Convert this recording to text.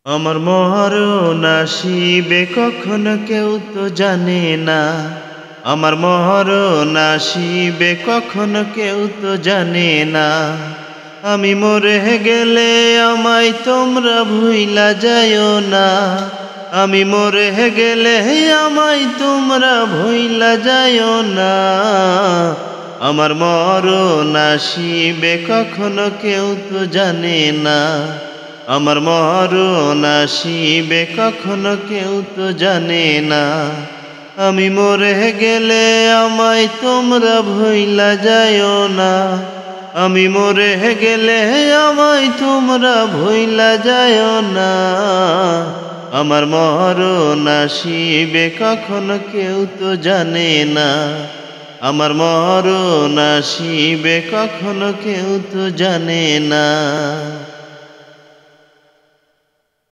আমার মরণ আসিবে কখন কেউ তো জানে না। আমার মরণ আসিবে কখন কেউ তো জানে না। আমি মরে গেলে আমায় তোমরা ভুইলা যাইও না। আমি মরে গেলে আমায় তোমরা ভুইলা যাইও না। আমার মরণ আসিবে কখন কেউ তো জানে না। আমার মরণ আসিবে কখনো কেউ তো জানে না। আমি মরে গেলে আমায় তোমরা ভুইলা যাইও না। আমি মরে গেলে আমায় তোমরা ভুইলা যাইও না। আমার মরণ আসিবে কখনো কেউ তো জানে না। আমার মরণ আসিবে কখনো কেউ তো জানে না।